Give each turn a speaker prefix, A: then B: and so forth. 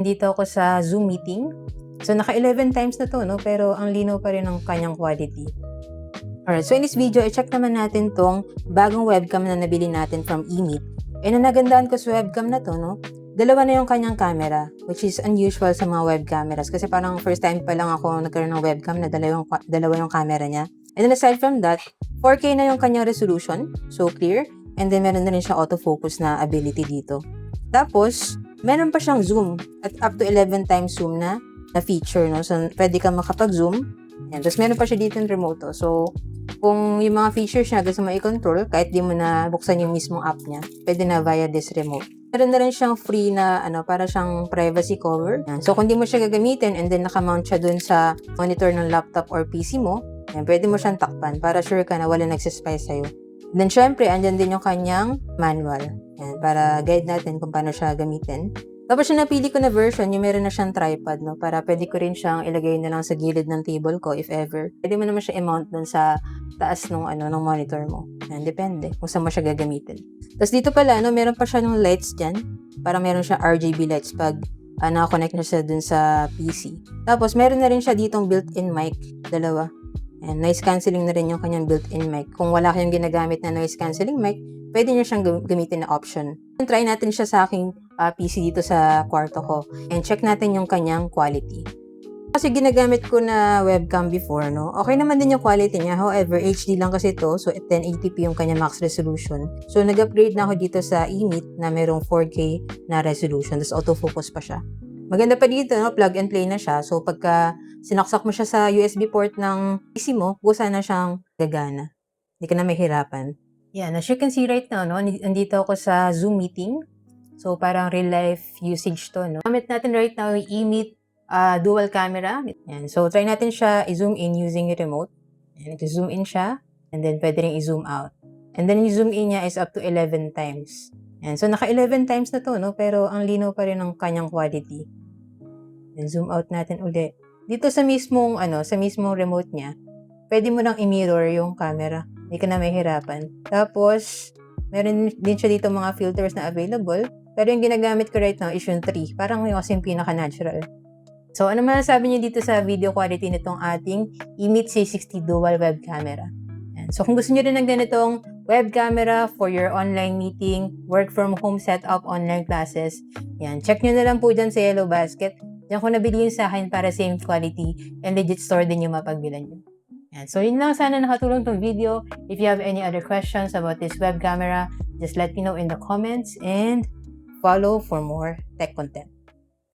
A: Dito ako sa Zoom meeting. So, naka 11 times na to, no? Pero ang linaw pa rin ng kanyang quality. Alright, so in this video, i-check naman natin tong bagong webcam na nabili natin from eMeet. And ang nagandaan ko sa webcam na to, no? Dalawa na yung kanyang camera, which is unusual sa mga web cameras. Kasi parang first time pa lang ako nagkaroon ng webcam na dalawa yung camera niya. And then aside from that, 4K na yung kanyang resolution, so clear. And then meron na rin siya autofocus na ability dito. Tapos, meron pa siyang zoom at up to 11 times zoom na feature, no? So, pwede ka makapag-zoom. Ayan. Tapos, meron pa siya dito yung remote, oh. So, kung yung mga features niya gusto mo i-control, kahit di mo na buksan yung mismong app niya, pwede na via this remote. Meron na rin siyang free na, para siyang privacy cover. Ayan. So, kung di mo siya gagamitin and then nakamount siya dun sa monitor ng laptop or PC mo, ayan, pwede mo siyang takpan para sure ka na wala nagsispy sa'yo. Then, syempre, andyan din yung kanyang manual. Yan, para guide natin kung paano siya gamitin. Tapos, yung napili ko na version, yung meron na siyang tripod, no? Para pwede ko rin siyang ilagay na lang sa gilid ng table ko, if ever. Pwede mo naman siya i-mount dun sa taas ng monitor mo. Yan, depende kung saan mo siya gagamitin. Tapos, dito pala, no, meron pa siya ng lights dyan. Para meron siya RGB lights pag nakakonect na siya dun sa PC. Tapos, meron na rin siya ditong built-in mic, dalawa. And noise cancelling na rin yung kanyang built-in mic. Kung wala kayong ginagamit na noise cancelling mic, pwede nyo siyang gamitin na option. Try natin siya sa aking PC dito sa kwarto ko. And check natin yung kanyang quality. Kasi ginagamit ko na webcam before, no? Okay naman din yung quality niya. However, HD lang kasi ito. So, 1080p yung kanyang max resolution. So, nag-upgrade na ako dito sa eMeet na merong 4K na resolution. Tapos, autofocus pa siya. Maganda pa dito, no? Plug and play na siya. So, pagka sinaksak mo siya sa USB port ng PC mo, gusto na siyang gagana. Hindi ka na mahirapan. Yan, as you can see right now, no? Nandito ako sa Zoom meeting. So, parang real life usage to, no? Gamit natin right now yung eMeet dual camera. Yan. So, try natin siya i-zoom in using yung remote. Yan, i-zoom in siya. And then, pwede rin i-zoom out. And then, yung zoom in niya is up to 11 times. Yan. So, naka 11 times na to, no? Pero, ang linaw pa rin ng kanyang quality. Then, zoom out natin uli. Dito sa mismong, sa mismong remote niya, pwede mo nang i-mirror yung camera. Hindi ka na mahirapan. Tapos, meron din siya dito mga filters na available. Pero yung ginagamit ko right now is yung 3. Parang yung kasi yung pinaka-natural. So, ano masasabi niyo dito sa video quality nitong ating eMeet C60 Dual Web Camera? Yan. So, kung gusto niyo rin ng ganitong web camera for your online meeting, work from home setup, online classes, yan. Check nyo na lang po dyan sa Yellow Basket. Diyan ko nabili yun sa akin para same quality and legit store din yung mapagbilan nyo. Yan. So, yun lang. Sana nakatulong tong video. If you have any other questions about this web camera, just let me know in the comments and follow for more tech content.